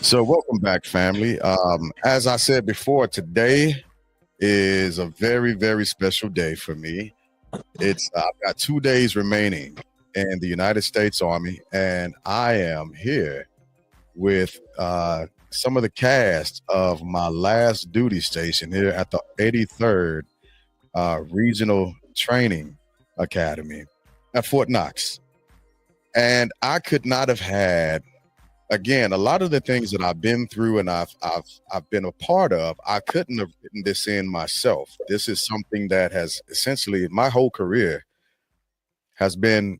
So, welcome back, family. As I said before, today is a very, very special day for me. It's I've got 2 days remaining in the United States Army, and I am here with some of the cast of my last duty station here at the 83rd Regional Training Academy at Fort Knox. And I could not have had again a lot of the things that I've been through and I've been a part of. I couldn't have written this in myself. This is something that has essentially my whole career has been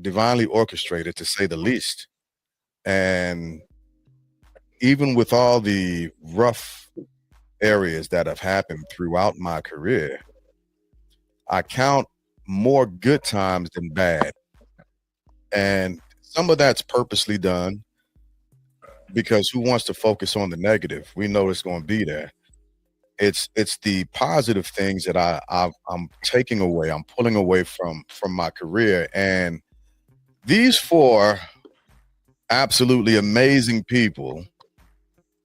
divinely orchestrated, to say the least. And even with all the rough areas that have happened throughout my career, I count more good times than bad. And some of that's purposely done because who wants to focus on the negative? We know it's going to be there. It's the positive things that I'm taking away. I'm pulling away from my career, and these four absolutely amazing people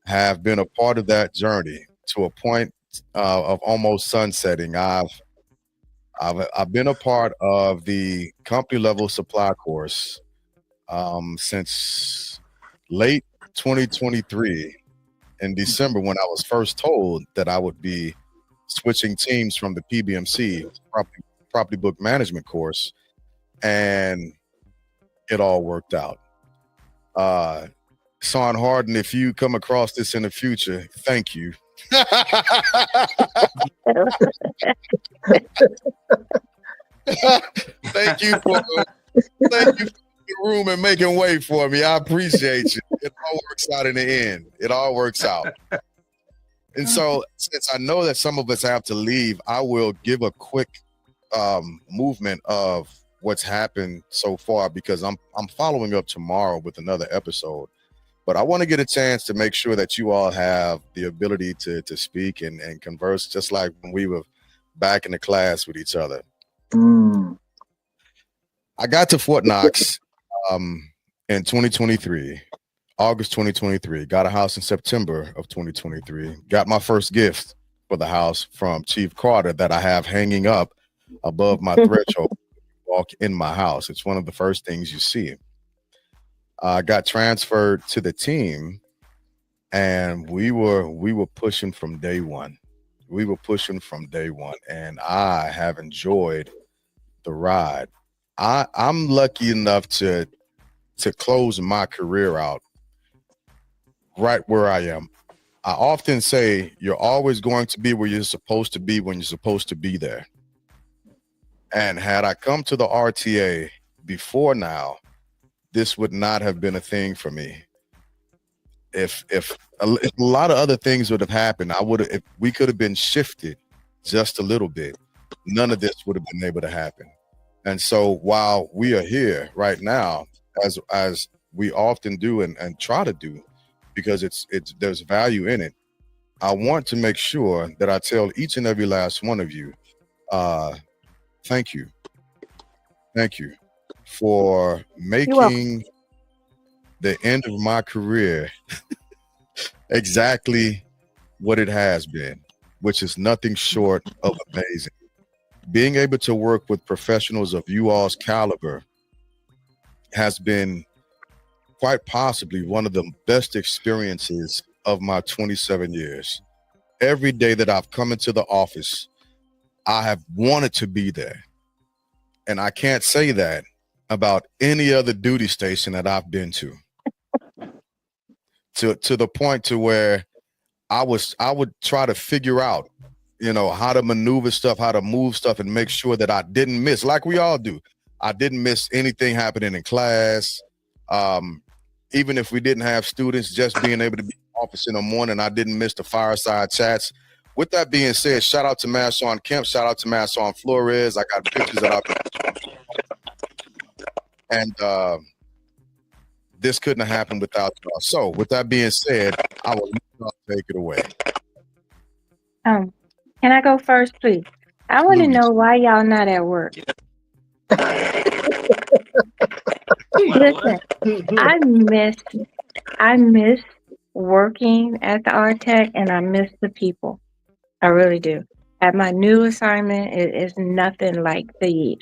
have been a part of that journey to a point of almost sunsetting. I've been a part of the company level supply course since late 2023 in December, when I was first told that I would be switching teams from the PBMC property book management course, and it all worked out. Son Harden, if you come across this in the future, thank you. Thank you for the room and making way for me. I appreciate you. It all works out in the end. It all works out. And so, since I know that some of us have to leave, I will give a quick movement of what's happened so far, because I'm following up tomorrow with another episode. But I want to get a chance to make sure that you all have the ability to speak and converse, just like when we were back in the class with each other. I got to Fort Knox in 2023, August 2023. Got a house in September of 2023. Got my first gift for the house from Chief Carter that I have hanging up above my threshold. Walk in my house. It's one of the first things you see. I got transferred to the team, and we were pushing from day one. We were pushing from day one, and I have enjoyed the ride. I'm lucky enough to close my career out right where I am. I often say you're always going to be where you're supposed to be when you're supposed to be there. And had I come to the RTA before now, this would not have been a thing for me. If a lot of other things would have happened, if we could have been shifted just a little bit, none of this would have been able to happen. And so while we are here right now, as we often do and try to do, because there's value in it, I want to make sure that I tell each and every last one of you, thank you. Thank you for making the end of my career exactly what it has been, which is nothing short of amazing. Being able to work with professionals of you all's caliber has been quite possibly one of the best experiences of my 27 years. Every day that I've come into the office, I have wanted to be there. And I can't say that about any other duty station that I've been to the point to where I would try to figure out, how to maneuver stuff, how to move stuff, and make sure that I didn't miss, like we all do. I didn't miss anything happening in class. Even if we didn't have students, just being able to be in the office in the morning, I didn't miss the fireside chats. With that being said, shout out to Masson Kemp, shout out to Masson Flores. I got pictures that and this couldn't have happened without y'all. So with that being said, I will take it away. Can I go first, please? I want to know why y'all not at work. Listen, I missed I miss working at the RTech and I miss the people. I really do. At my new assignment, it is nothing like the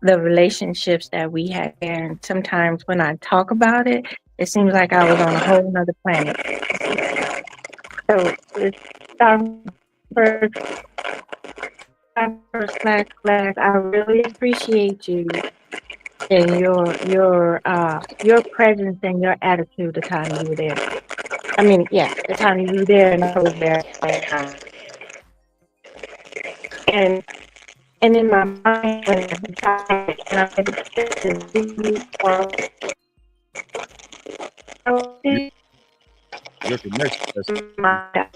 relationships that we had there. And sometimes when I talk about it, it seems like I was on a whole nother planet. So it's first, class. I really appreciate you and your presence and your attitude the time you were there. I mean, yeah, the time you were there and I was there at the same time. And and in my mind when I decided and I made the decision to leave or You, your connection has my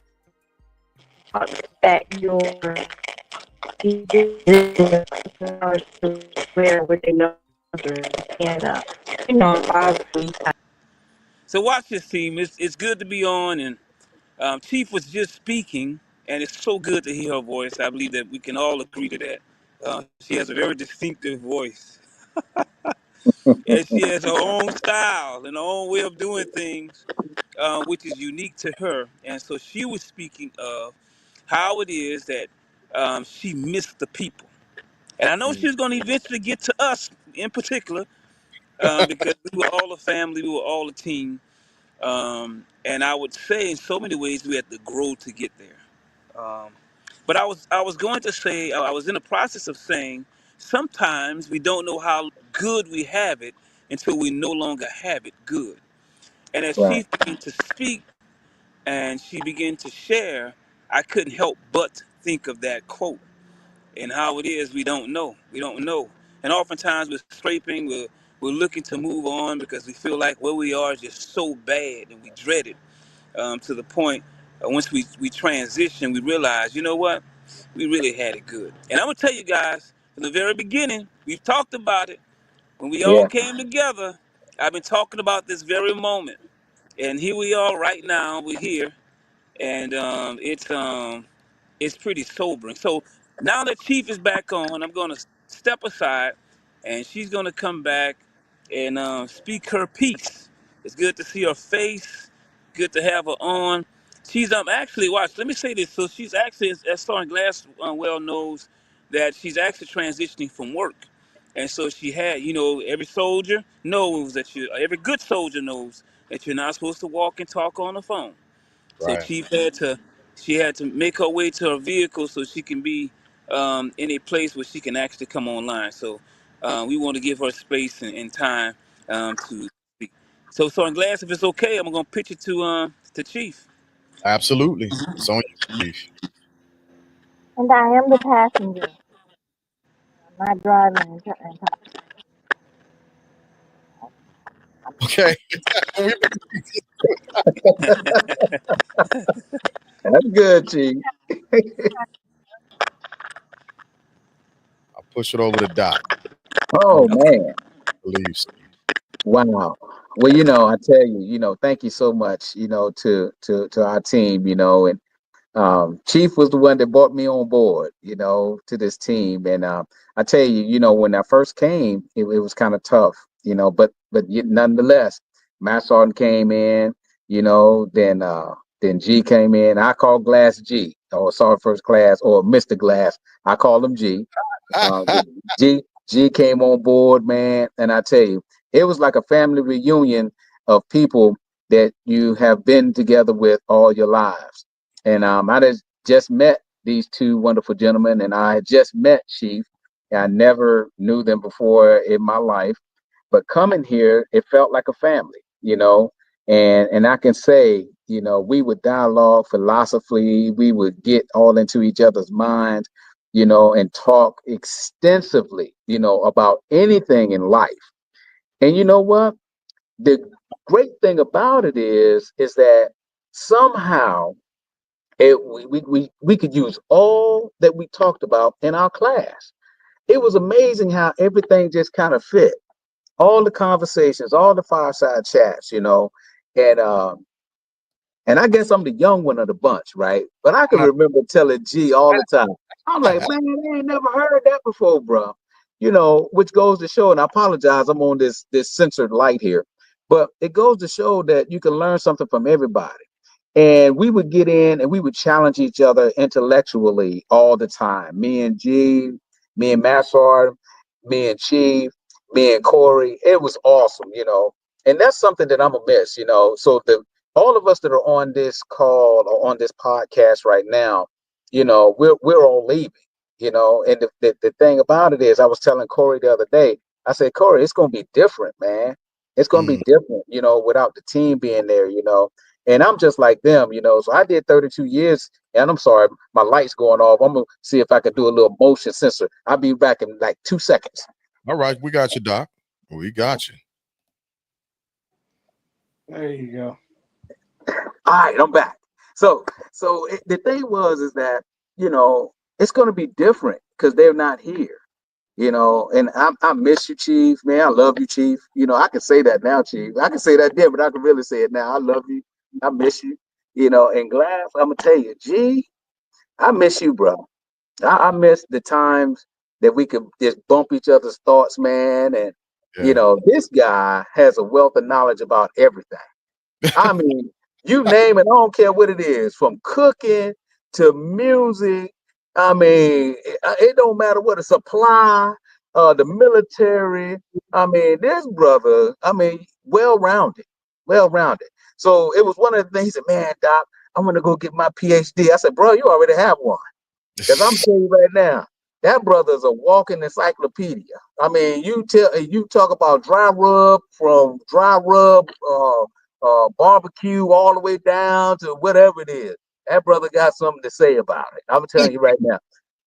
that your decision to where with the younger and obviously So watch this, team. It's good to be on, and Chief was just speaking, and it's so good to hear her voice. I believe that we can all agree to that. She has a very distinctive voice, and she has her own style and her own way of doing things, which is unique to her. And so she was speaking of how it is that she missed the people. And I know mm, she's going to eventually get to us in particular, because we were all a family, we were all a team. And I would say in so many ways we had to grow to get there. But I was going to say, I was in the process of saying sometimes we don't know how good we have it until we no longer have it good. And as Right. she began to speak and she began to share, I couldn't help but think of that quote and how it is we don't know. We don't know. And oftentimes we're scraping, we're looking to move on because we feel like where we are is just so bad and we dread it, to the point once we transition, we realize, you know what? We really had it good. And I'm going to tell you guys, from the very beginning, we've talked about it. When we all Yeah. came together, I've been talking about this very moment. And here we are right now. We're here. And it's pretty sobering. So now that Chief is back on, I'm going to step aside, and she's going to come back and speak her piece. It's good to see her face. Good to have her on. She's actually watch. Let me say this. So she's actually, as Sergeant Glass well knows, that she's actually transitioning from work, and so she had, every soldier knows that every good soldier knows that you're not supposed to walk and talk on the phone. So right. she had to make her way to her vehicle so she can be in a place where she can actually come online. So we want to give her space and time to speak. So I'm glad if it's okay, I'm gonna pitch it to Chief. Absolutely. It's on you, Chief. and I am the passenger. I'm not driving and Okay. We- That's good, Chief. I'll push it over to Doc. Oh Okay. man. Believe. Wow. Well, I tell you, thank you so much, to our team, and Chief was the one that brought me on board, to this team. And I tell you, when I first came, it was kind of tough, nonetheless, Master Sergeant came in, then G came in. I call Glass G, or Sergeant First Class, or Mr. Glass. I call him G. Uh, G came on board, man, and I tell you, it was like a family reunion of people that you have been together with all your lives. And I just met these two wonderful gentlemen, and I had just met Chief. I never knew them before in my life, but coming here, it felt like a family, and I can say, we would dialogue philosophy, we would get all into each other's minds, and talk extensively, about anything in life. And you know what? The great thing about it is that somehow we could use all that we talked about in our class. It was amazing how everything just kind of fit. All the conversations, all the fireside chats, and and I guess I'm the young one of the bunch, right? But I can remember telling G all the time. I'm like, man, I ain't never heard that before, bro. Which goes to show, and I apologize, I'm on this censored light here. But it goes to show that you can learn something from everybody. And we would get in and we would challenge each other intellectually all the time. Me and G, me and Massard, me and Chief, me and Corey. It was awesome, you know. And that's something that I'm gonna miss, you know. So the all of us that are on this call or on this podcast right now, you know, we're all leaving, you know. And the thing about it is, I was telling Corey the other day, I said, Corey, it's gonna be different, man. It's gonna be different, you know, without the team being there, you know. And I'm just like them, you know. So I did 32 years, and I'm sorry, my light's going off. I'm gonna see if I can do a little motion sensor. I'll be back in like 2 seconds. All right, we got you, Doc. We got you. There you go. All right, I'm back. So the thing is that, you know, it's gonna be different because they're not here. You know, and I miss you, Chief. Man, I love you, Chief. You know, I can say that now, Chief. I can say that then, but I can really say it now. I love you. I miss you. You know, and Glass, I'm gonna tell you, G, I miss you, bro. I miss the times that we could just bump each other's thoughts, man. And you know, this guy has a wealth of knowledge about everything. I mean, you name it, I don't care what it is, from cooking to music. I mean, it don't matter what, a supply, the military. I mean, this brother, I mean, well-rounded, well-rounded. So it was one of the things. He said, man, Doc, I'm gonna go get my PhD. I said, bro, you already have one. Because I'm telling you right now, that brother's a walking encyclopedia. I mean, you talk about dry rub, from dry rub, barbecue, all the way down to whatever it is. That brother got something to say about it. I'm telling you right now.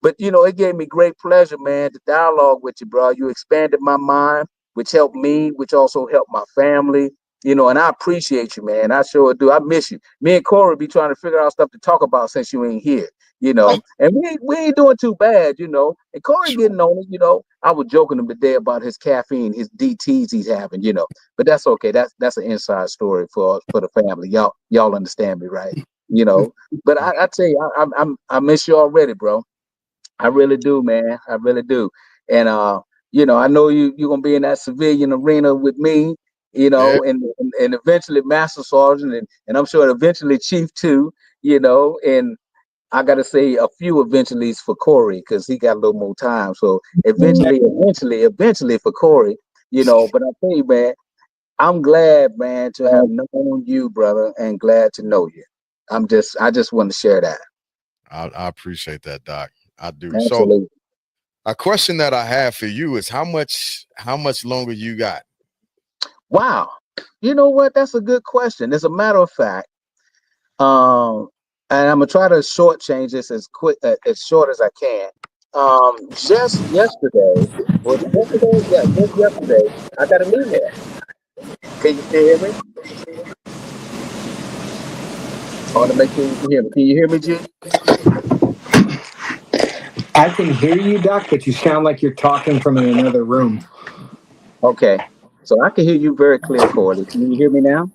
But you know, it gave me great pleasure, man, to dialogue with you, bro. You expanded my mind, which helped me, which also helped my family. You know, and I appreciate you, man. I sure do. I miss you. Me and Corey be trying to figure out stuff to talk about since you ain't here. You know, and we ain't doing too bad, you know. And Corey getting on it, you know. I was joking him today about his caffeine, his DTs he's having, you know. But that's okay. That's an inside story for the family. Y'all understand me, right? You know. But I tell you, I miss you already, bro. I really do, man. I really do. And you know, I know you're gonna be in that civilian arena with me, you know, and eventually Master Sergeant, and I'm sure eventually Chief too, you know. And I gotta say a few eventuallys for Corey because he got a little more time. So eventually for Corey, you know. But I tell you, man, I'm glad, man, to have known you, brother, and glad to know you. I just want to share that. I appreciate that, Doc. I do. Absolutely. So a question that I have for you is how much longer you got? Wow. You know what? That's a good question. As a matter of fact, and I'm gonna try to shortchange this as short as I can. Just yesterday, was it yesterday? Yeah, just yesterday, I got an email. Can you hear me? I want to make sure you can hear me. Can you hear me, G? I can hear you, Doc, but you sound like you're talking from in another room. Okay. So I can hear you very clear, Corey. Can you hear me now?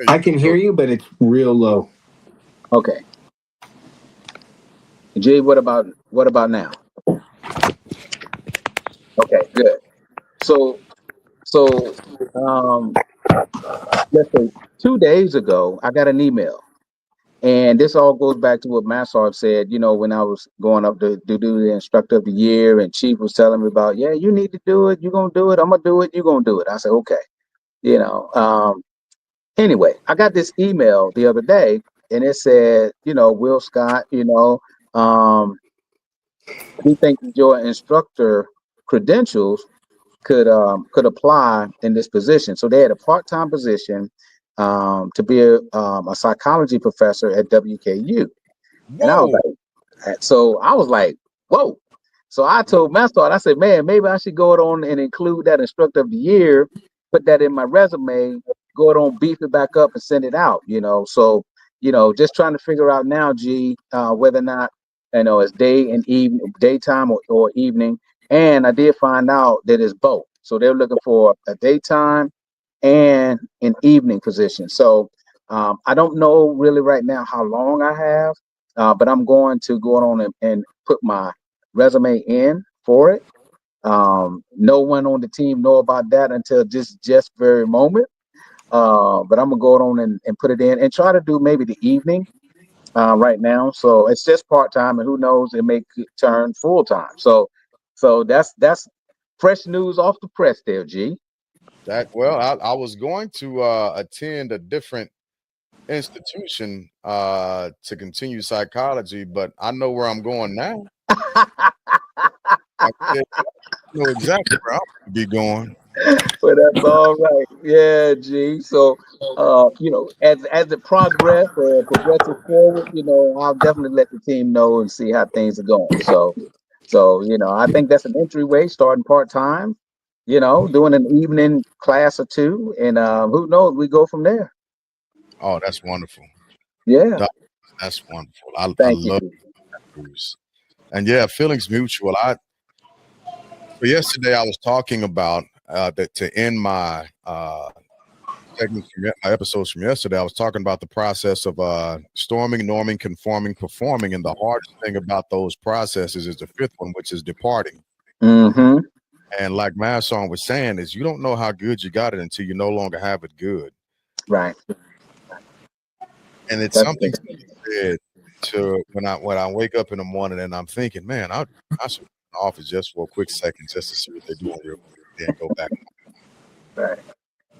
I can hear you, but it's real low. Okay. G, what about now? Okay, good. So let's say 2 days ago, I got an email. And this all goes back to what Massard said, you know, when I was going up to do the instructor of the year, and Chief was telling me about, yeah, you need to do it. You're going to do it. I'm going to do it. You're going to do it. I said, okay. You know, anyway, I got this email the other day, and it said, you know, Will Scott, you know, we think your instructor credentials could apply in this position. So they had a part-time position to be a psychology professor at WKU. And I was like, whoa. So I told Master, I said, man, maybe I should go on and include that instructor of the year, put that in my resume, go on, beef it back up and send it out, you know. So, you know, just trying to figure out now, G, whether or not, you know, it's day and evening, daytime or evening. And I did find out that it's both. So they're looking for a daytime and an evening position. So I don't know really right now how long I have. But I'm going to go on and put my resume in for it. No one on the team know about that until this just very moment. But I'm gonna go on and put it in and try to do maybe the evening right now. So it's just part time, and who knows, it may turn full time. So that's fresh news off the press there, G. I was going to attend a different institution to continue psychology, but I know where I'm going now. I know exactly where I'm going to be going. But that's all right. Yeah, G. So as it progresses or progresses forward, I'll definitely let the team know and see how things are going. So I think that's an entryway, starting part time, doing an evening class or two, and who knows, we go from there. Oh, that's wonderful. Yeah. That's wonderful. I Thank you, love G. that news. And yeah, feelings mutual. So yesterday I was talking about that to end my segments from my episodes from yesterday. I was talking about the process of storming, norming, conforming, performing, and the hardest thing about those processes is the fifth one, which is departing. Mm-hmm. And like Masson was saying, is you don't know how good you got it until you no longer have it good. Right. And it's That's something to be said to when I wake up in the morning and I'm thinking, man, I should be in the office just for a quick second just to see what they're doing real quick, then go back. right.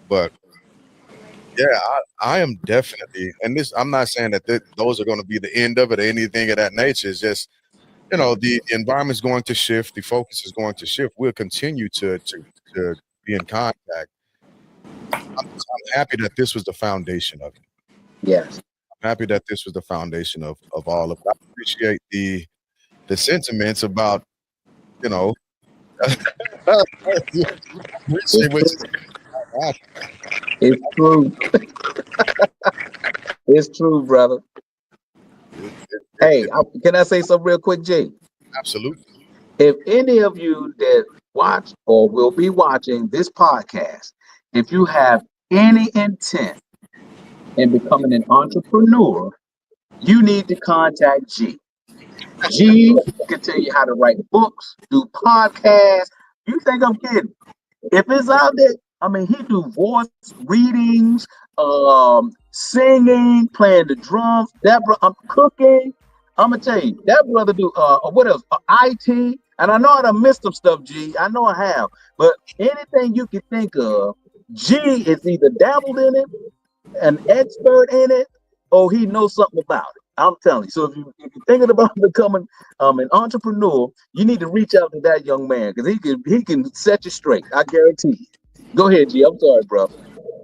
But yeah, I am definitely, and this I'm not saying that those are going to be the end of it or anything of that nature. It's just the environment's going to shift, the focus is going to shift. We'll continue to be in contact. I'm happy that this was the foundation of it. Yes. I'm happy that this was the foundation of all of it. I appreciate the sentiments about It's appreciate what true. you It's true. It's true, brother. Hey, can I say something real quick, Jay? absolutely. If any of you that watch or will be watching this podcast, if you have any intent in becoming an entrepreneur, you need to contact G. G can tell you how to write books, do podcasts. You think I'm kidding? If it's out there, I mean, he do voice readings, singing, playing the drums. I'm cooking. I'm gonna tell you, that brother do what else? IT, and I know I done missed some stuff, G. I know I have, but anything you can think of, G is either dabbled in it, an expert in it, or he knows something about it. I'm telling you. So if you're thinking about becoming an entrepreneur, you need to reach out to that young man because he can set you straight. I guarantee you. Go ahead, G. I'm sorry, bro.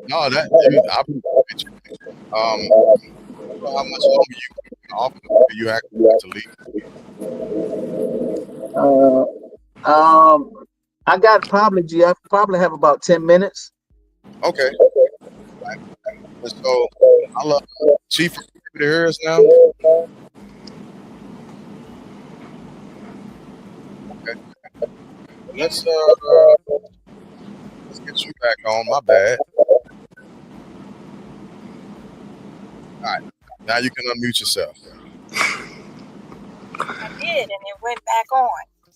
No, I appreciate you. How much longer you in the office do you actually have to leave? I got probably G. I probably have about 10 minutes. Okay. So I love Chief to hear us now. Okay. Let's get you back on. My bad. All right. Now you can unmute yourself. I did, and it went back on.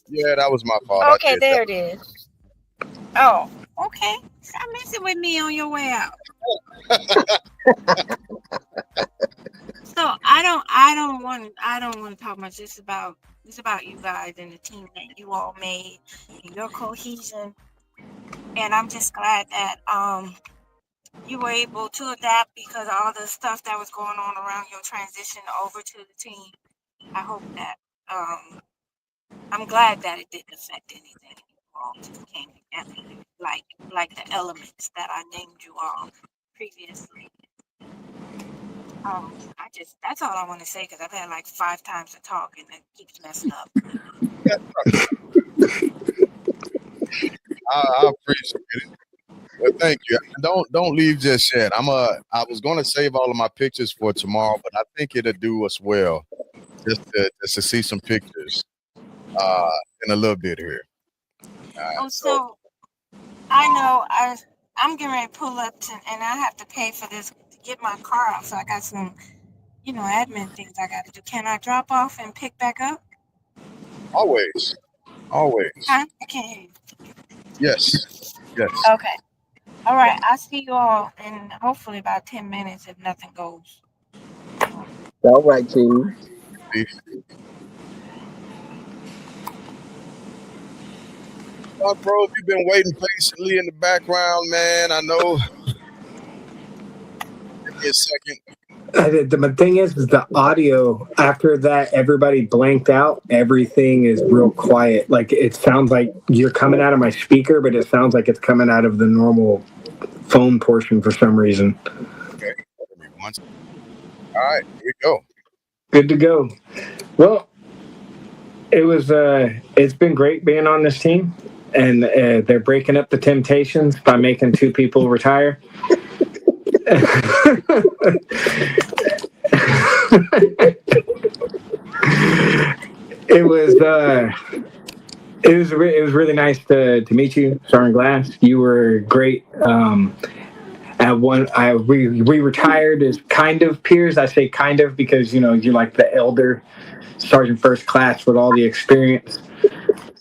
Yeah, that was my fault. Okay, there it is. Oh, okay. Stop messing with me on your way out. So I don't want to talk much. It's about you guys and the team that you all made and your cohesion. And I'm just glad that you were able to adapt because of all the stuff that was going on around your transition over to the team. I hope that I'm glad that it didn't affect anything. You all just came together like the elements that I named you all previously. That's all I want to say because I've had like 5 times to talk and it keeps messing up. I appreciate it. Well, thank you. Don't leave just yet. I was gonna save all of my pictures for tomorrow, but I think it'll do us well just to see some pictures in a little bit here. So I know I'm getting ready to pull up and I have to pay for this to get my car out. So I got some, admin things I got to do. Can I drop off and pick back up? Always. Huh? I can't hear you. Yes. Okay. All right, I'll see you all in hopefully about 10 minutes if nothing goes. All right, Chief. Bro, you've been waiting patiently in the background, man. I know. Give me a second. The thing is the audio after that, everybody blanked out. Everything is real quiet. Like it sounds like you're coming out of my speaker, but it sounds like it's coming out of the normal phone portion for some reason. Okay. Give me one second. All right, here we go. Good to go. Well, it's been great being on this team, and they're breaking up the temptations by making two people retire. it was it was really nice to meet you, Sergeant Glass. You were great. At one, we retired as kind of peers. I say kind of because you're like the elder sergeant first class with all the experience.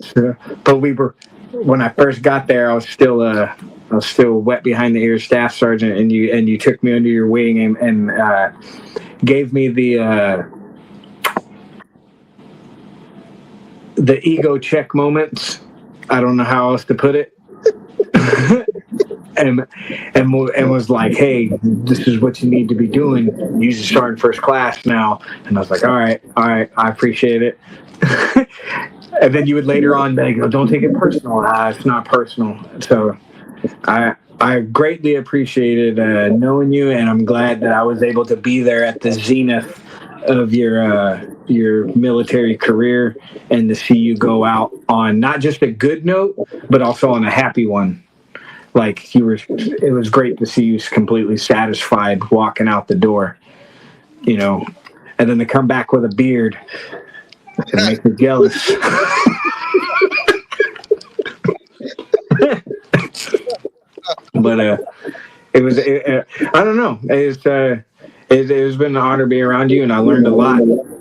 So, but we were when I first got there, I was still wet behind the ears, staff sergeant, and you took me under your wing and gave me the ego check moments. I don't know how else to put it. and was like, hey, this is what you need to be doing. You just starting first class now. And I was like, all right, I appreciate it. And then you would later on go, don't take it personal. It's not personal. So I greatly appreciated knowing you, and I'm glad that I was able to be there at the zenith of your military career and to see you go out on not just a good note, but also on a happy one. Like it was great to see you completely satisfied walking out the door, and then to come back with a beard, it makes me jealous. But I don't know. It's been an honor being around you, and I learned a lot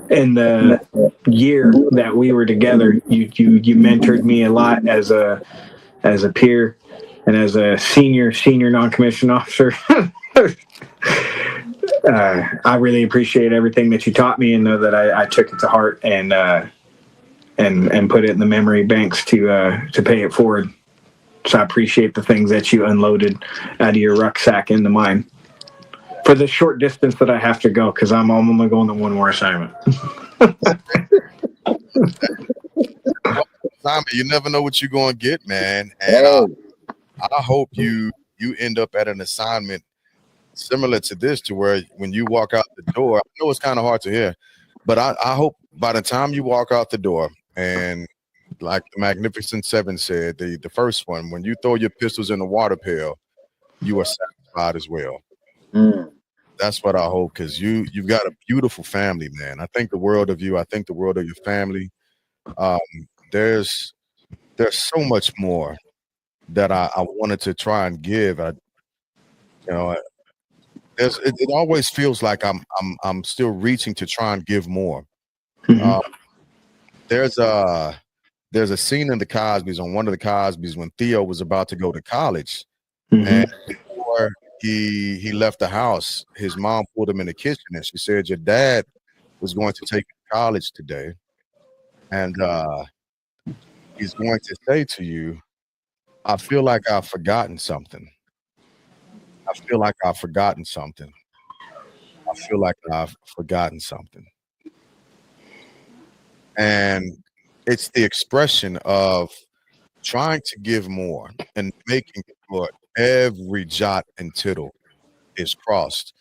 in the year that we were together. You mentored me a lot as a peer and as a senior non-commissioned officer. I really appreciate everything that you taught me, and know that I took it to heart and put it in the memory banks to pay it forward. So I appreciate the things that you unloaded out of your rucksack into mine for the short distance that I have to go, because I'm only going to one more assignment. You never know what you're going to get, man. And Hey, I hope you end up at an assignment similar to this, to where when you walk out the door, I know it's kind of hard to hear, but I hope by the time you walk out the door, and like the Magnificent Seven said, the first one, when you throw your pistols in the water pail, you are satisfied as well. mm, That's what I hope, because you've got a beautiful family, man. I think the world of you. I think the world of your family. Um, there's so much more that I wanted to try and give. You know, it always feels like I'm still reaching to try and give more. Mm-hmm. There's a scene in the Cosbys, on one of the Cosbys, when Theo was about to go to college, Mm-hmm. and before he left the house, his mom pulled him in the kitchen and she said, "Your dad was going to take you to college today, and he's going to say to you, I feel like I've forgotten something. I feel like I've forgotten something. I feel like I've forgotten something." And it's the expression of trying to give more and making sure every jot and tittle is crossed.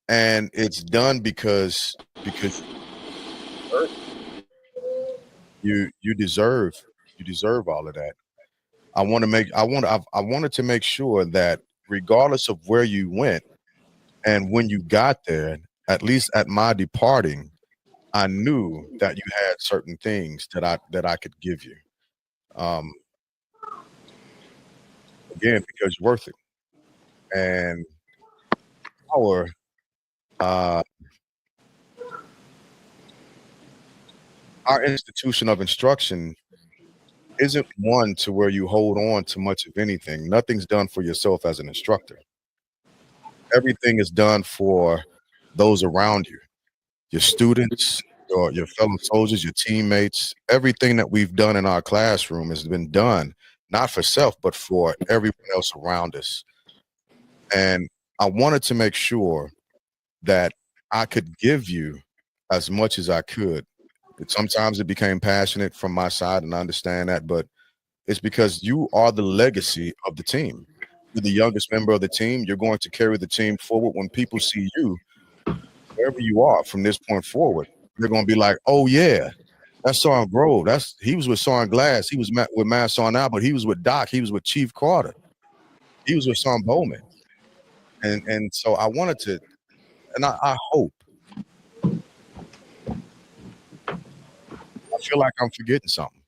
And it's done because you deserve all of that. I wanted to make sure that regardless of where you went and when you got there, at least at my departing, I knew that you had certain things that I could give you. Um, again, because you're worth it. And our uh, our institution of instruction isn't one to where you hold on to much of anything. Nothing's done for yourself as an instructor. Everything is done for those around you, your students, your fellow soldiers, your teammates. Everything that we've done in our classroom has been done not for self, but for everyone else around us. And I wanted to make sure that I could give you as much as I could. Sometimes it became passionate from my side, and I understand that, but it's because you are the legacy of the team. You're the youngest member of the team. You're going to carry the team forward. When people see you, wherever you are from this point forward, they're going to be like, oh, yeah, that's Sergeant Grove. He was with Sergeant Glass. He was with Master Sergeant Albert. He was with Doc. He was with Chief Carter. He was with Sergeant Bowman. And so I wanted to, and I hope, I feel like I'm forgetting something.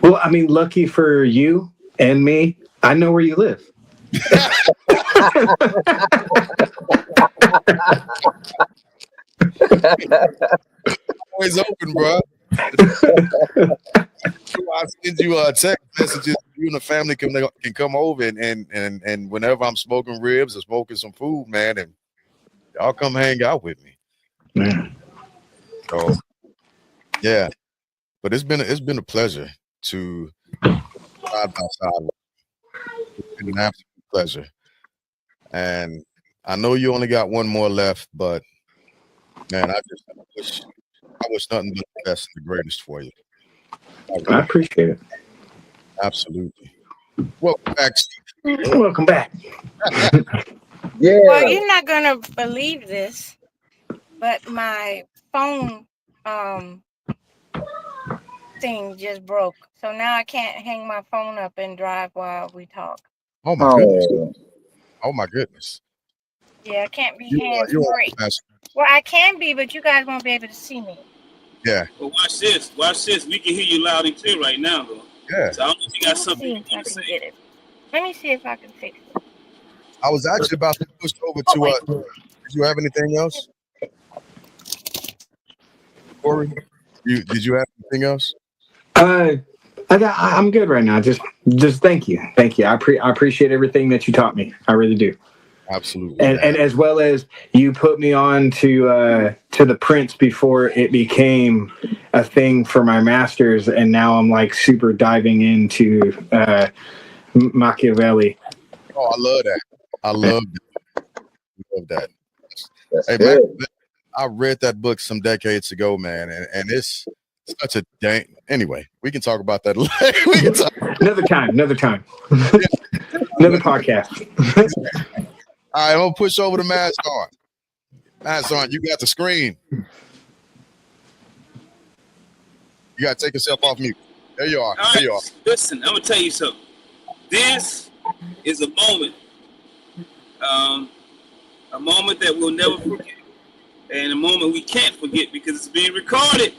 Well, I mean, lucky for you and me, I know where you live. Always open, bro. I send you text messages. You and the family can come over and whenever I'm smoking ribs or smoking some food, man, and y'all come hang out with me. So yeah, but it's been a pleasure to side by side. It's been an absolute pleasure, and I know you only got one more left, but man, I wish nothing but the best and the greatest for you. I appreciate it. Absolutely. Welcome back, Steve. Welcome back. Yeah. Well, you're not gonna believe this, but my phone thing just broke. So now I can't hang my phone up and drive while we talk. Oh my goodness. Oh my goodness. Yeah, I can't be hands free. Awesome. Well, I can be, but you guys won't be able to see me. Yeah. Well, watch this. Watch this. We can hear you loud and clear right now, though. Yeah. So I don't know if you got something you Let want to say. get it. Let me see if I can fix it. I was actually about to push over to did you have anything else? Corey? Did you have anything else? I'm good right now. Just thank you. I appreciate everything that you taught me. I really do. Absolutely. And as well as you put me on to the Prince before it became a thing for my masters, and now I'm like super diving into Machiavelli. Oh, I love that. I love that. Hey, man, I read that book some decades ago, man, and it's such a dang. Anyway, we can talk about that later. We can talk. Another time. Another podcast. All right, I'm gonna push over the mask on. Mask on. You got the screen. You gotta take yourself off mute. There you are. All there you are. right, listen, I'm gonna tell you something. This is a moment that we'll never forget, and a moment we can't forget because it's being recorded.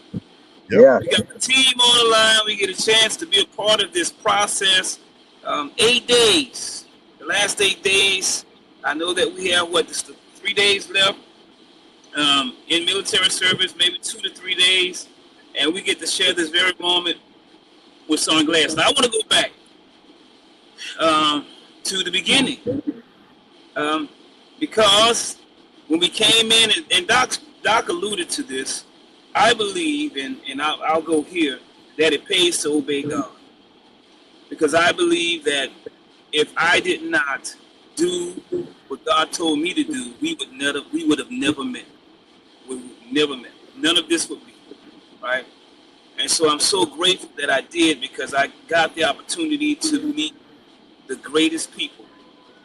Yeah. We got the team on the line. We get a chance to be a part of this process. 8 days. The last 8 days. I know that we have 3 days left in military service, maybe 2 to 3 days, and we get to share this very moment with Sergeant Glass. Now I want to go back to the beginning because when we came in, and Doc alluded to this, I believe, and I'll go here, that it pays to obey God, because I believe that if I did not do what God told me to do, we would have never met. We would never met. None of this would be, right? And so I'm so grateful that I did, because I got the opportunity to meet the greatest people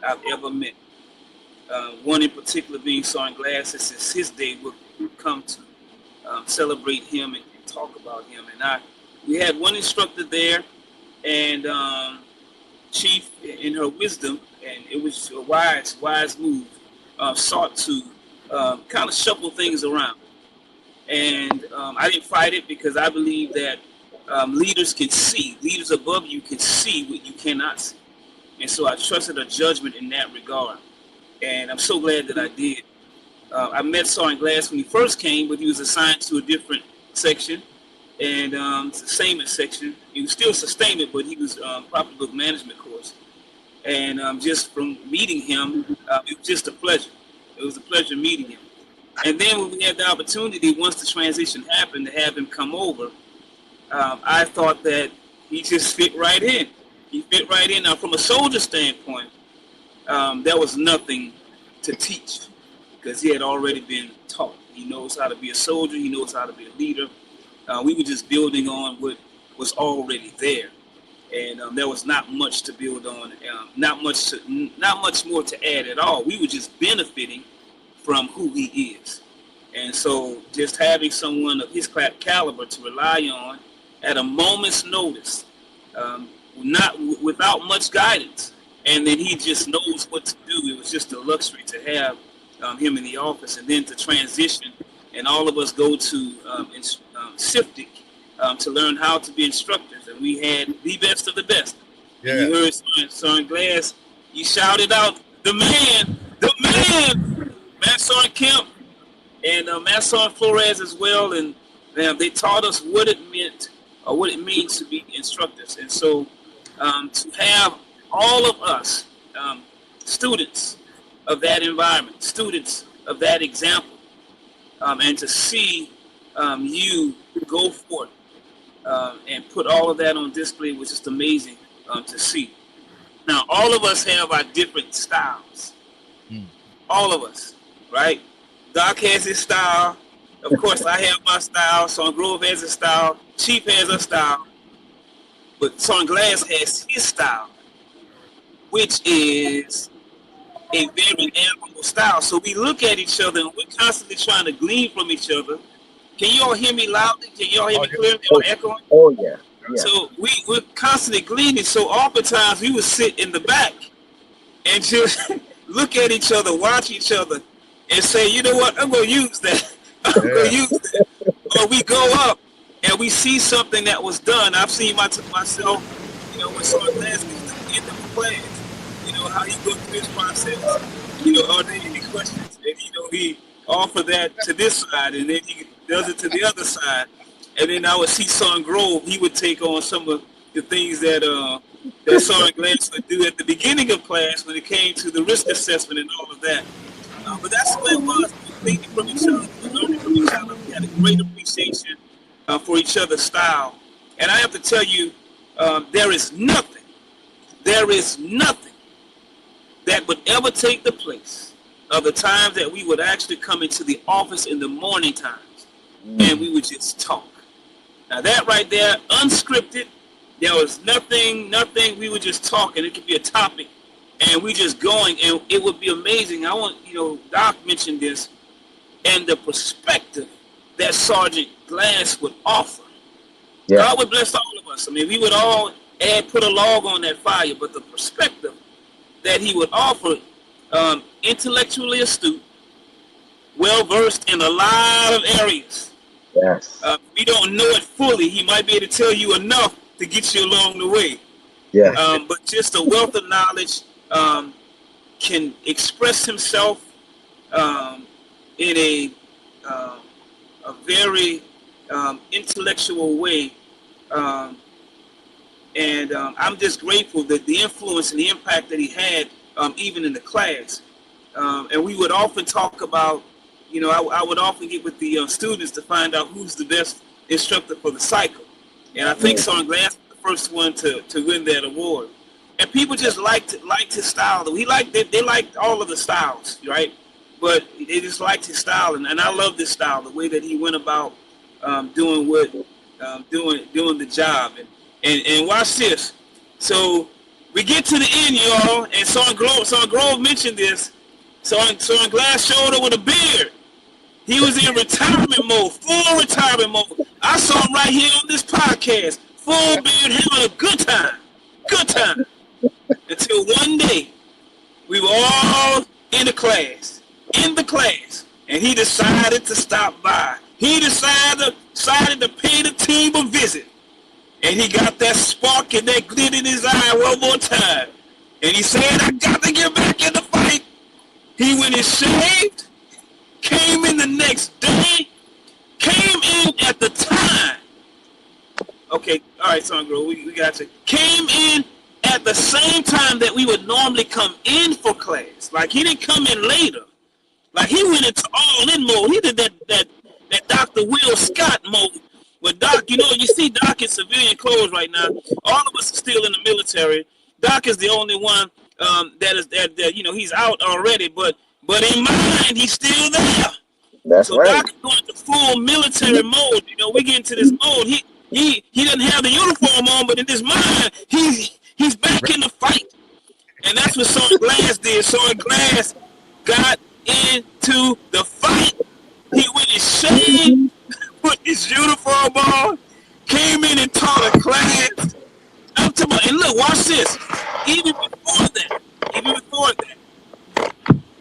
I've ever met. One in particular being Sergeant Glass. This is his day. We'll come to celebrate him and talk about him. And we had one instructor there, and Chief, in her wisdom, and it was a wise move, sought to kind of shuffle things around. And I didn't fight it, because I believe that leaders can see. Leaders above you can see what you cannot see. And so I trusted her judgment in that regard. And I'm so glad that I did. I met Sergeant Glass when he first came, but he was assigned to a different section. and sustainment section. He was still sustainment, but he was property book management course. And just from meeting him, it was just a pleasure. It was a pleasure meeting him. And then when we had the opportunity, once the transition happened, to have him come over, I thought that he just fit right in. He fit right in. Now, from a soldier standpoint, there was nothing to teach because he had already been taught. He knows how to be a soldier. He knows how to be a leader. We were just building on what was already there, and there was not much to build on. Not much more to add at all. We were just benefiting from who he is, and so just having someone of his caliber to rely on at a moment's notice, not without much guidance, and then he just knows what to do. It was just a luxury to have him in the office, and then to transition, and all of us go to SFC to learn how to be instructors, and we had the best of the best. Yeah. And you heard Sergeant Glass, you shouted out the man, Matt Sergeant Kemp, and Matt Sergeant Flores as well, and they taught us what it meant, or what it means to be instructors. And so to have all of us students of that environment, students of that example, and to see you go forth and put all of that on display was just amazing to see. Now, all of us have our different styles. All of us, right? Doc has his style. Of course, I have my style. Sergeant Grove has his style. Chief has a style. But Sergeant Glass has his style, which is a very admirable style. So we look at each other and we're constantly trying to glean from each other. Can you all hear me loudly? Can you all hear me clearly? Am I echoing? Oh, yeah. So we're constantly gleaning. So oftentimes we would sit in the back and just look at each other, watch each other, and say, you know what, I'm going to use that. I'm going to use that. Or we go up and we see something that was done. I've seen myself, when Sergeant Glass gets to the end of the class, how he goes through his process. Are there any questions? And, he offer that to this side, and then he does it to the other side. And then I would see Sergeant Grove, he would take on some of the things that Sergeant Glass would do at the beginning of class when it came to the risk assessment and all of that. But that's the way it was. We were thinking from each other, we were learning from each other. We had a great appreciation for each other's style. And I have to tell you, there is nothing that would ever take the place of the times that we would actually come into the office in the morning times and we would just talk. Now that right there, unscripted, there was nothing, we were just talking. It could be a topic and we just going, and it would be amazing. I want, Doc mentioned this, and the perspective that Sergeant Glass would offer. Yeah. God would bless all of us. I mean, we would all put a log on that fire, but the perspective that he would offer, intellectually astute, well-versed in a lot of areas. Yes. We don't know it fully. He might be able to tell you enough to get you along the way. Yeah. But just a wealth of knowledge, can express himself in a very intellectual way. And I'm just grateful that the influence and the impact that he had, even in the class. And we would often talk about, I would often get with the students to find out who's the best instructor for the cycle. And I think Sergeant Glass was the first one to win that award. And people just liked his style. They liked all of the styles, right? But they just liked his style, and I love this style, the way that he went about doing the job. And watch this. So we get to the end, y'all, and Sergeant Grove mentioned this. Sergeant Glass showed up with a beard. He was in retirement mode, full retirement mode. I saw him right here on this podcast, full beard, having a good time. Until one day, we were all in the class, and he decided to stop by. He decided to pay the team a visit. And he got that spark and that glint in his eye one more time. And he said, I got to get back in the fight. He went and shaved, came in the next day, came in at the time Okay, all right, Sergeant Grove, we got you. Came in at the same time that we would normally come in for class. Like, he didn't come in later. Like, he went into all-in mode. He did that Dr. Will Scott mode. Where Doc, you see Doc in civilian clothes right now. All of us are still in the military. Doc is the only one that he's out already, but in mind, he's still there. That's So right. Doc is going to full military mode. We get into this mode. He doesn't have the uniform on, but in his mind, he's back in the fight. And that's what Sergeant Glass did. Sergeant Glass got into the fight. He went and shaved, put his uniform on, came in and taught a class. I'm talking about, and look, watch this. Even before that,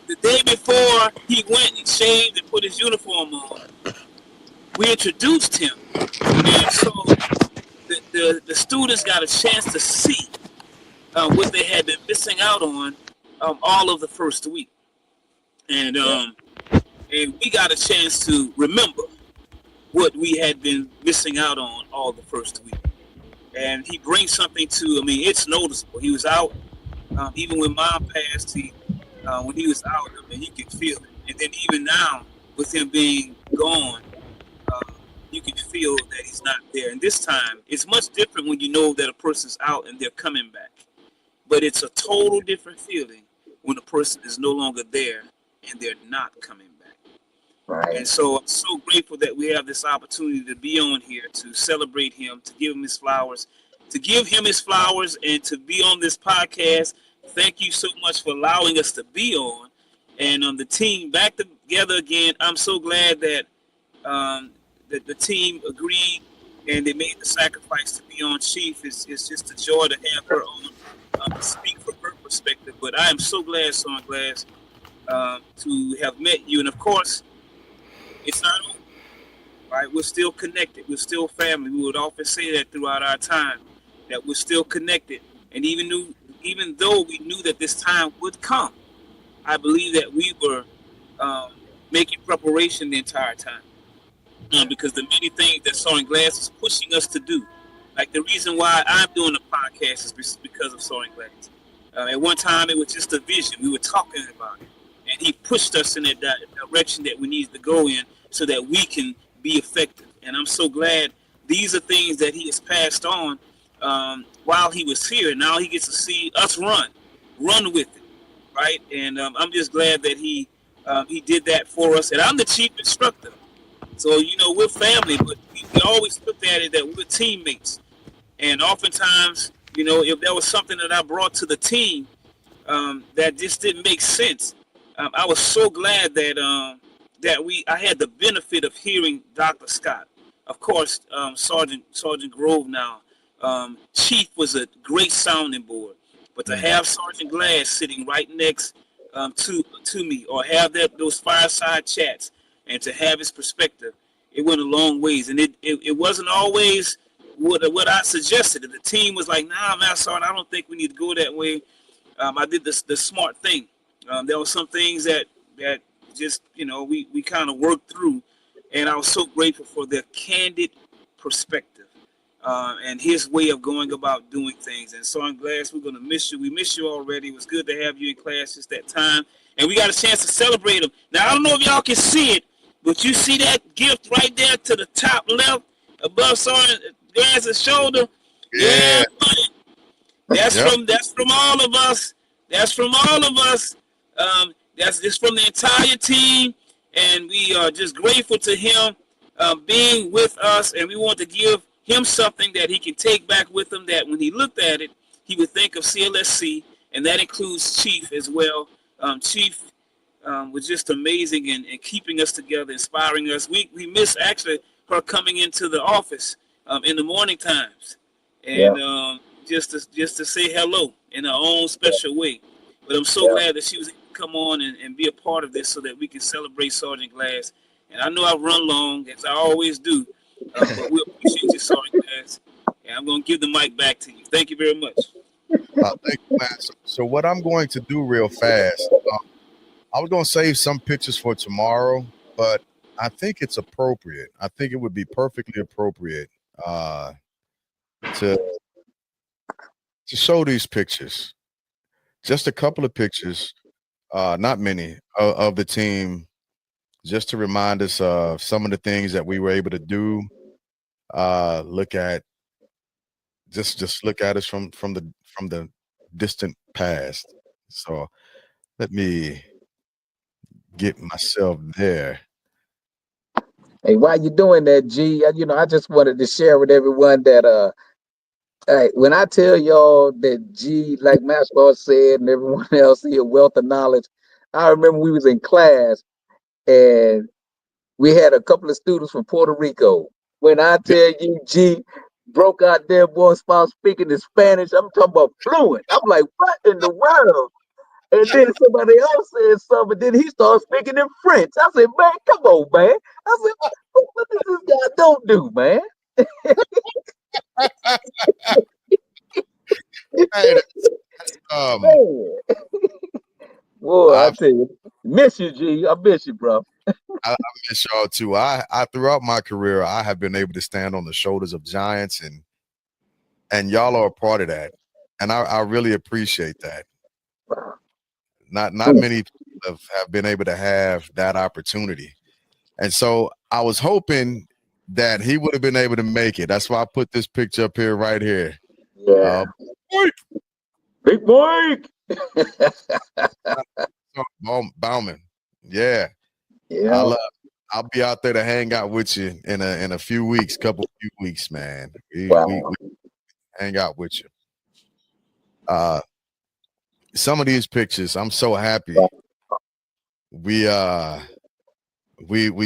the day before he went and shaved and put his uniform on, we introduced him. And so the students got a chance to see what they had been missing out on all of the first week. And we got a chance to remember what we had been missing out on all the first week. And he brings something to, it's noticeable. He was out, even when Mom passed, when he was out, you could feel it. And then even now, with him being gone, you can feel that he's not there. And this time, it's much different when you know that a person's out and they're coming back. But it's a total different feeling when a person is no longer there and they're not coming back. Right. And so I'm so grateful that we have this opportunity to be on here, to celebrate him, to give him his flowers, and to be on this podcast. Thank you so much for allowing us to be on. And the team back together again. I'm so glad that that the team agreed and they made the sacrifice to be on. Chief, it's just a joy to have her on to speak from her perspective. But I am so glad, Sergeant Glass, to have met you. And of course, it's not over, right? We're still connected. We're still family. We would often say that throughout our time, that we're still connected. And even though we knew that this time would come, I believe that we were making preparation the entire time. Because the many things that Sergeant Glass is pushing us to do, like the reason why I'm doing the podcast is because of Sergeant Glass. At one time, it was just a vision. We were talking about it. And he pushed us in that direction that we need to go in so that we can be effective. And I'm so glad these are things that he has passed on while he was here. Now he gets to see us run with it, right? And I'm just glad that he did that for us. And I'm the chief instructor. So, we're family, but we always looked at it that we're teammates. And oftentimes, if there was something that I brought to the team that just didn't make sense, I was so glad that I had the benefit of hearing Dr. Scott. Of course, Sergeant Grove now. Chief was a great sounding board, but to have Sergeant Glass sitting right next to me, or have those fireside chats, and to have his perspective, it went a long ways. And it wasn't always what I suggested. The team was like, nah, man, Sergeant, I don't think we need to go that way. I did the smart thing. There were some things that just, we kind of worked through. And I was so grateful for their candid perspective and his way of going about doing things. And Sergeant Glass, we're going to miss you. We miss you already. It was good to have you in class just that time. And we got a chance to celebrate him. Now, I don't know if y'all can see it, but you see that gift right there to the top left above Sergeant Glass's shoulder? Yeah. That's from all of us. That's from all of us. That's just from the entire team. And we are just grateful to him being with us. And we want to give him something that he can take back with him, that when he looked at it, he would think of CLSC. And that includes Chief as well. Chief was just amazing in keeping us together, inspiring us. We miss actually her coming into the office in the morning times, and just to say hello in her own special way. But I'm so glad that she was able to come on and be a part of this so that we can celebrate Sergeant Glass. And I know I've run long, as I always do, but we appreciate you, Sergeant Glass. And I'm going to give the mic back to you. Thank you very much. Thank you, man. So what I'm going to do real fast, I was going to save some pictures for tomorrow, but I think it's appropriate. I think it would be perfectly appropriate to show these pictures. Just a couple of pictures, not many, of the team, just to remind us of some of the things that we were able to do. Look at just look at us from the distant past. So let me get myself there. Hey, why you doing that, G? I just wanted to share with everyone that hey, when I tell y'all that G, like Mascot said, and everyone else here, wealth of knowledge. I remember we was in class and we had a couple of students from Puerto Rico. When I tell you G broke out there, boy, start speaking in Spanish, I'm talking about fluent. I'm like, what in the world? And then somebody else said something, then he started speaking in French. I said, man, come on, man. I said, what does this guy don't do, man? Hey, Man. Boy, I tell you, miss you, G. I miss you, bro. I miss y'all too. I throughout my career, I have been able to stand on the shoulders of giants, and y'all are a part of that. And I really appreciate that. Not many people have been able to have that opportunity. And so I was hoping that he would have been able to make it. That's why I put this picture up here right here. Yeah. Big boy. Bauman. Yeah. Yeah. I'll be out there to hang out with you in a few weeks, few weeks, man. We hang out with you. Some of these pictures, I'm so happy. We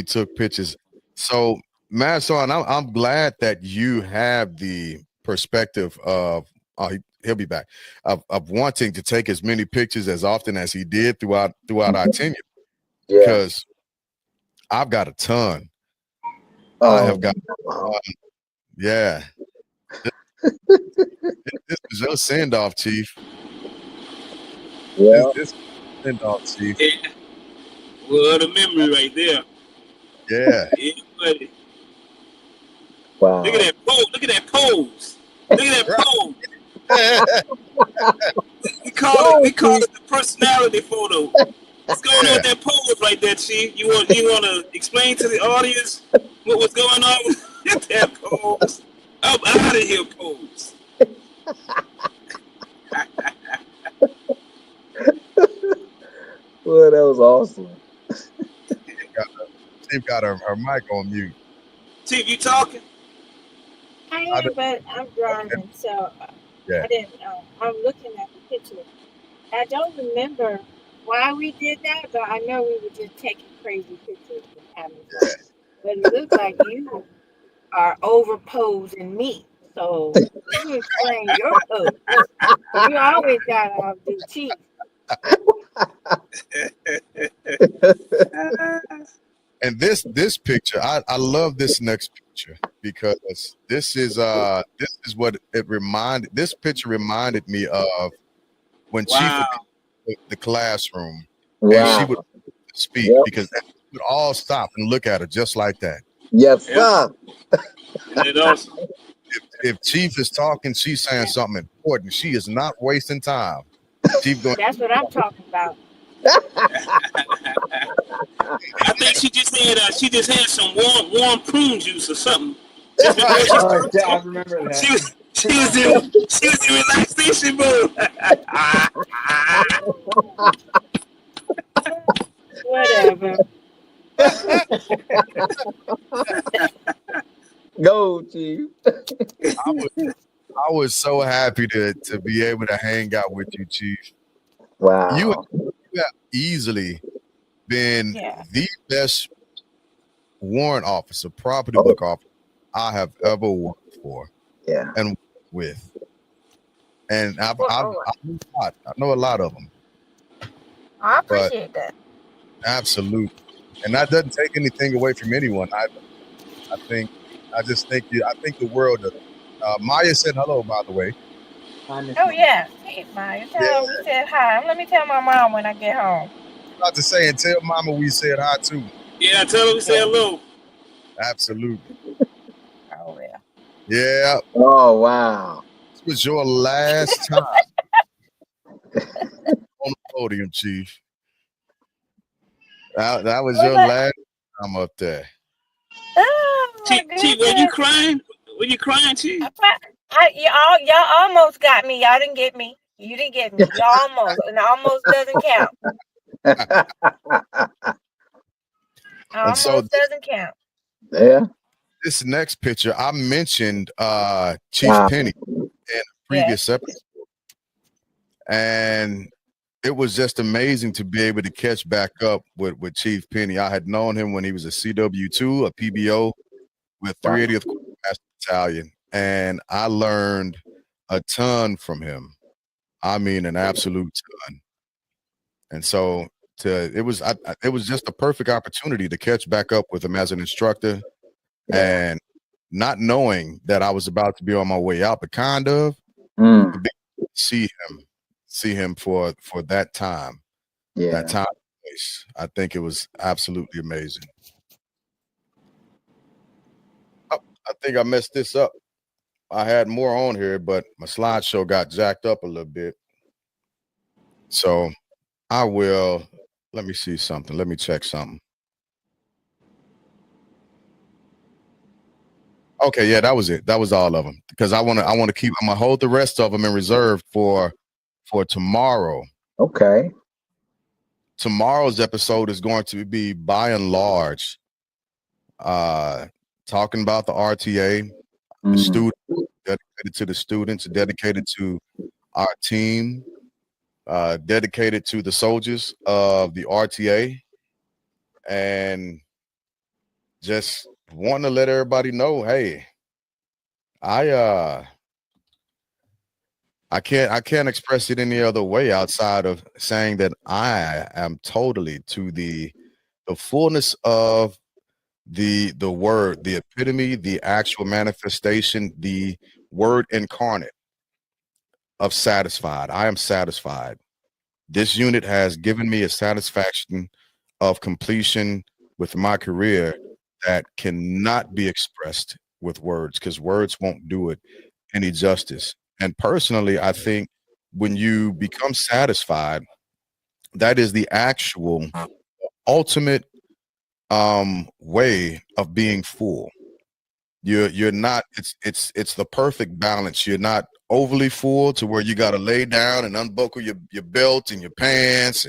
took pictures. So, Masson, I'm glad that you have the perspective of he'll be back of wanting to take as many pictures as often as he did throughout our tenure. Yeah. Because I've got a ton. I have got yeah. This is your send off, Chief. Yeah. This send off, Chief. Yeah. What a memory right there. Yeah. Yeah, buddy. Wow. Look at that pose. Look at that pose. Look at that pose. We call it the personality photo. What's going on with that pose right there, Chief? You want to explain to the audience what's going on with that pose? I'm out of here, pose. Well, that was awesome. Chief got her mic on mute. Chief, you talking? I am, but I'm driving, so Yeah. I didn't. I'm looking at the picture. I don't remember why we did that, but I know we were just taking crazy pictures and having fun. But it looks like you are overposing me. So you explain your pose. You always got to outdo Chief. And this picture, I love this next picture because this is what it reminded. This picture reminded me of when Chief would the classroom and she would speak because we would all stop and look at her just like that. Yes, sir. And also, if Chief is talking, she's saying something important. She is not wasting time. Chief going. That's what I'm talking about. I think she just had some warm prune juice or something. Just before she started. I remember that. She was in relaxation mode. Whatever. Go, Chief. I was so happy to be able to hang out with you, Chief. Wow. You have easily been the best warrant officer, property book officer I have ever worked for. Yeah. And with. And I know a lot of them. I appreciate that. Absolutely. And that doesn't take anything away from anyone. I think the world of Maya said hello, by the way. Oh yeah. Hey Maya. Tell her we said hi. Let me tell my mom when I get home. About to say, and tell Mama we said hi too. Yeah, tell her we said hello. Absolutely. Oh yeah. Yeah, Oh wow. this was your last time on the podium, Chief. That was your last time up there. Oh my Chief, were you goodness. crying? Were you crying, Chief? Y'all almost got me. Y'all didn't get me. You didn't get me. Y'all almost. And almost doesn't count. And so Almost doesn't count. Yeah. this next picture, I mentioned Chief Wow. Penny in a previous episode. And it was just amazing to be able to catch back up with Chief Penny. I had known him when he was a CW2, a PBO with 380th Master Battalion. And I learned a ton from him. I mean, an absolute ton. And so it was just a perfect opportunity to catch back up with him as an instructor, and not knowing that I was about to be on my way out, but kind of to see him for that time, that time and place. I think it was absolutely amazing. Oh, I think I messed this up. I had more on here, but my slideshow got jacked up a little bit. So I will, let me see something. Let me check something. Okay, yeah, that was it. That was all of them, because I'm gonna hold the rest of them in reserve for tomorrow. Okay. Tomorrow's episode is going to be, by and large, talking about the RTA, the student, dedicated to the students, dedicated to our team, dedicated to the soldiers of the RTA, and just want to let everybody know, hey, I can't express it any other way outside of saying that I am totally to the fullness of the word, the epitome, the actual manifestation, the word incarnate of satisfied. I am satisfied. This unit has given me a satisfaction of completion with my career that cannot be expressed with words, because words won't do it any justice. And personally, I think when you become satisfied, that is the actual ultimate way of being full. You're not, it's the perfect balance. You're not overly full to where you got to lay down and unbuckle your belt and your pants,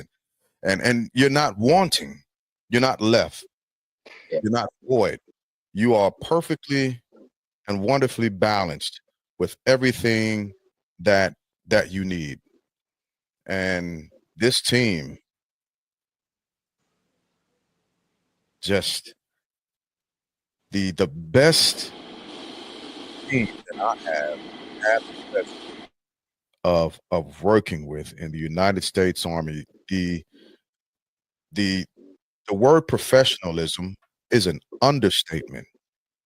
and you're not wanting, you're not left, you're not void. You are perfectly and wonderfully balanced with everything that you need. And this team, just the best team that I have had the pleasure of working with in the United States Army. The word professionalism is an understatement.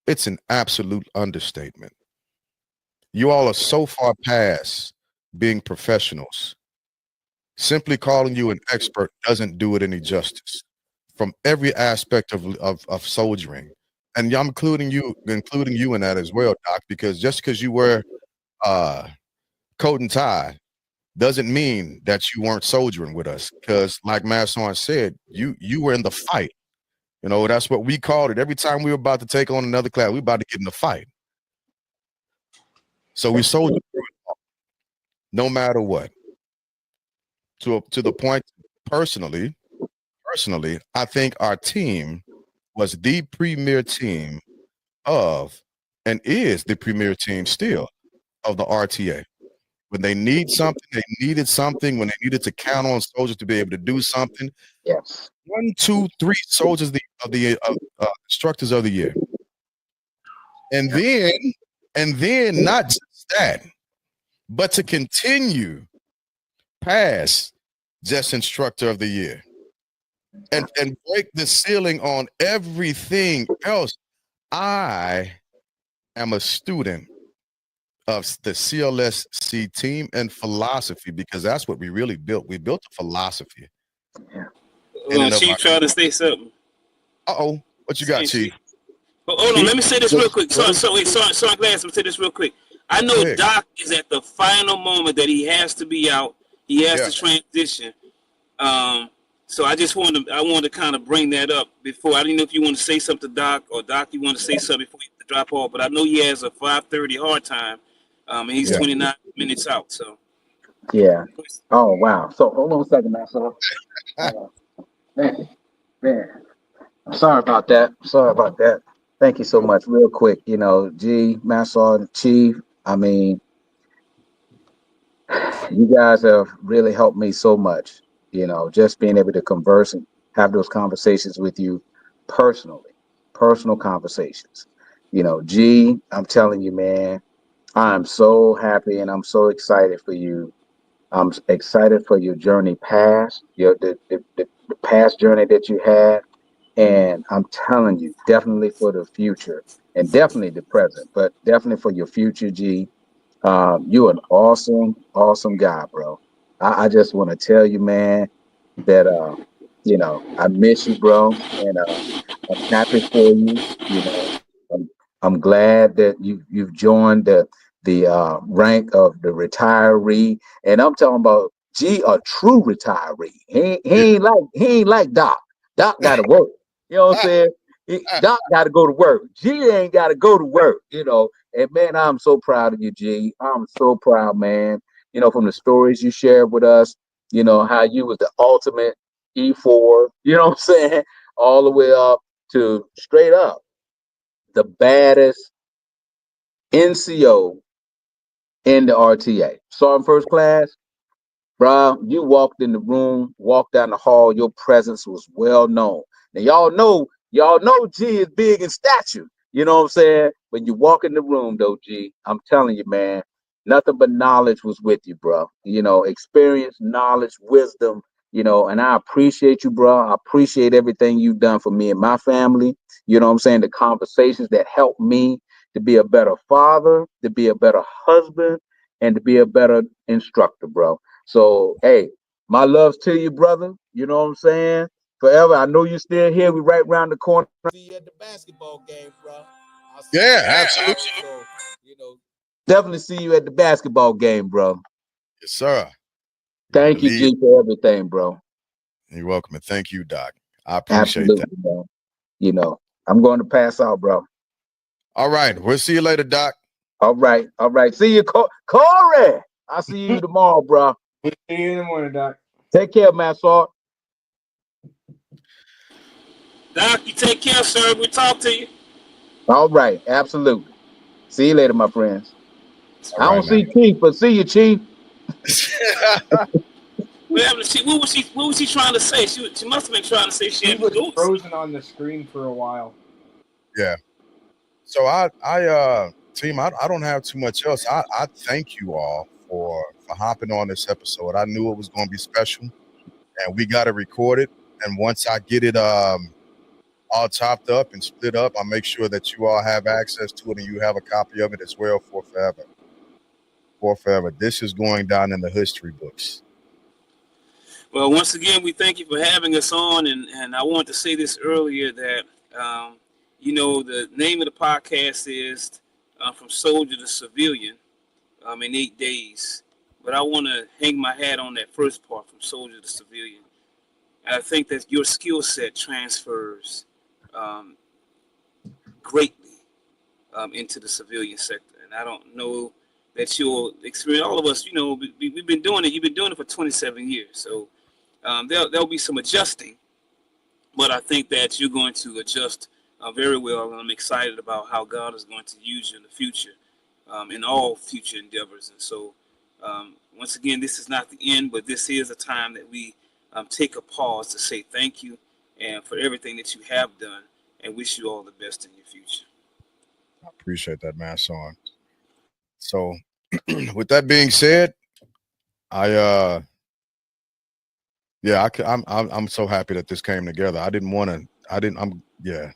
It's an absolute understatement. You all are so far past being professionals. Simply calling you an expert doesn't do it any justice. From every aspect of soldiering, and I'm including you in that as well, Doc. Because just because you wear coat and tie doesn't mean that you weren't soldiering with us. Because, like Masson said, you were in the fight. You know, that's what we called it. Every time we were about to take on another class, we were about to get in the fight. So we soldiered through it, no matter what. To the point, personally, I think our team was the premier team of, and is the premier team still, of the RTA. When they need something, they needed something. When they needed to count on soldiers to be able to do something, 1, 2, 3 soldiers of the instructors of the year, and then not just that, but to continue past just instructor of the year, and break the ceiling on everything else. I am a student of the CLSC team and philosophy, because that's what we really built. We built a philosophy. Chief trying to say something. What you got, Chief? Hold on, let me say this real quick. Sorry, Glass, let me say this real quick. I know Doc is at the final moment that he has to be out. He has to transition. So I wanted to kind of bring that up before. I didn't know if you want to say something, Doc, or Doc, you want to say something before you drop off. But I know he has a 5:30 hard time, and he's 29 minutes out. So. Yeah. Oh wow. So hold on a second, man. So, man, I'm sorry about that. Thank you so much. Real quick, G, Master, Chief. I mean, you guys have really helped me so much. Just being able to converse and have those conversations with you personally, personal conversations. G, I'm telling you, man, I'm so happy and I'm so excited for you. I'm excited for your journey past, the past journey that you had. And I'm telling you, definitely for the future and definitely the present, but definitely for your future, G. You're an awesome, awesome guy, bro. I just want to tell you, man, that I miss you, bro, and I'm happy for you. I'm glad that you've joined the rank of the retiree, and I'm talking about G, a true retiree. He ain't like Doc. Doc got to work. You know what I'm saying? Doc got to go to work. G ain't got to go to work. And man, I'm so proud of you, G. I'm so proud, man. From the stories you shared with us, how you was the ultimate E4, you know what I'm saying? All the way up to straight up the baddest NCO in the RTA. Sergeant First Class, bro, you walked in the room, walked down the hall, your presence was well known. Now y'all know G is big in stature. You know what I'm saying? When you walk in the room though, G, I'm telling you, man, nothing but knowledge was with you, bro. Experience, knowledge, wisdom, and I appreciate you, bro. I appreciate everything you've done for me and my family. You know what I'm saying? The conversations that helped me to be a better father, to be a better husband, and to be a better instructor, bro. So, hey, my loves to you, brother. You know what I'm saying? Forever. I know you're still here. We right around the corner. See you at the basketball game, bro. Absolutely. So, definitely see you at the basketball game, bro. Yes, sir. Thank you, G, for everything, bro. You're welcome, and thank you, Doc. I appreciate that. Bro. I'm going to pass out, bro. All right. We'll see you later, Doc. All right. See you, Corey. I'll see you tomorrow, bro. See you in the morning, Doc. Take care, Master. Doc, you take care, sir. We'll talk to you. All right. Absolutely. See you later, my friends. I don't see now. Chief, but see you, Chief. What was she trying to say? She must have been trying to say she had was frozen on the screen for a while. Yeah. So team, I don't have too much else. I thank you all for hopping on this episode. I knew it was going to be special, and we got it recorded. And once I get it all chopped up and split up, I'll make sure that you all have access to it and you have a copy of it as well for forever. For forever. This is going down in the history books. Well, once again, we thank you for having us on, and I wanted to say this earlier that the name of the podcast is From Soldier to Civilian in 8 days. But I want to hang my hat on that first part, From Soldier to Civilian. And I think that your skill set transfers greatly into the civilian sector. And I don't know that you'll experience, all of us, we've been doing it. You've been doing it for 27 years. So there'll be some adjusting. But I think that you're going to adjust very well. And I'm excited about how God is going to use you in the future, in all future endeavors. And so, once again, this is not the end, but this is a time that we take a pause to say thank you and for everything that you have done, and wish you all the best in your future. I appreciate that, man, son. So, with that being said, I'm so happy that this came together. Yeah.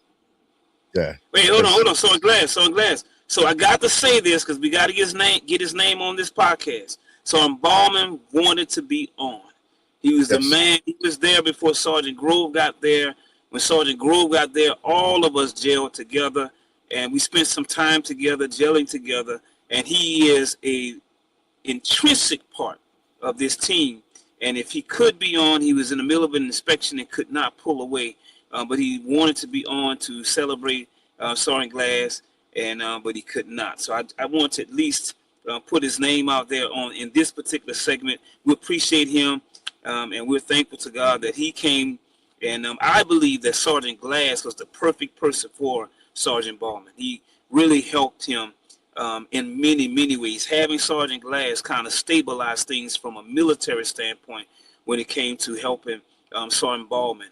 Wait, hold on. So I'm glad. So I got to say this because we got to get his name on this podcast. So Ballman wanted to be on. He was the man. He was there before Sergeant Grove got there. When Sergeant Grove got there, all of us jailed together. and we spent some time together, gelling together, and he is a intrinsic part of this team. And if he could be on, he was in the middle of an inspection and could not pull away, but he wanted to be on to celebrate Sergeant Glass, and but he could not. So I want to at least put his name out there on in this particular segment. We appreciate him, and we're thankful to God that he came. And I believe that Sergeant Glass was the perfect person for Sergeant Ballman. He really helped him in many, many ways. Having Sergeant Glass kind of stabilized things from a military standpoint when it came to helping Sergeant Ballman.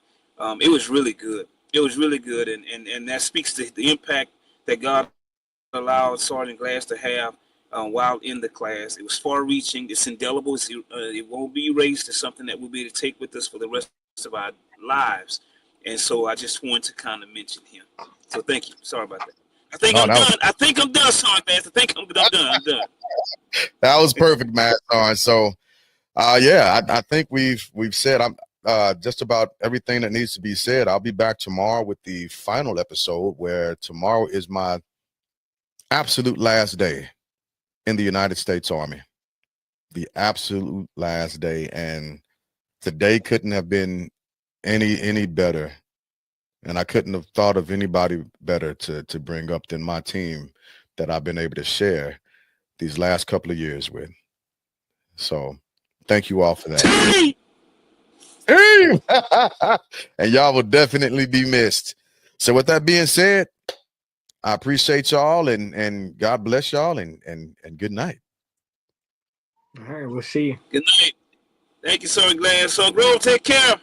It was really good. It was really good, and that speaks to the impact that God allowed Sergeant Glass to have while in the class. It was far-reaching. It's indelible. It won't be erased. It's something that we'll be able to take with us for the rest of our lives. And so I just wanted to kind of mention him. So thank you. Sorry about that. I think I'm done. I think I'm done, Sergeant Glass. I think I'm done. I'm done. That was perfect, Matt. So, yeah, I think we've said just about everything that needs to be said. I'll be back tomorrow with the final episode, where tomorrow is my absolute last day in the United States Army. The absolute last day, and today couldn't have been any better. And I couldn't have thought of anybody better to bring up than my team that I've been able to share these last couple of years with. So thank you all for that. And y'all will definitely be missed. So with that being said, I appreciate y'all, and God bless y'all, and good night. All right, we'll see you. Good night. Thank you, Sergeant Glass. So Grove, take care.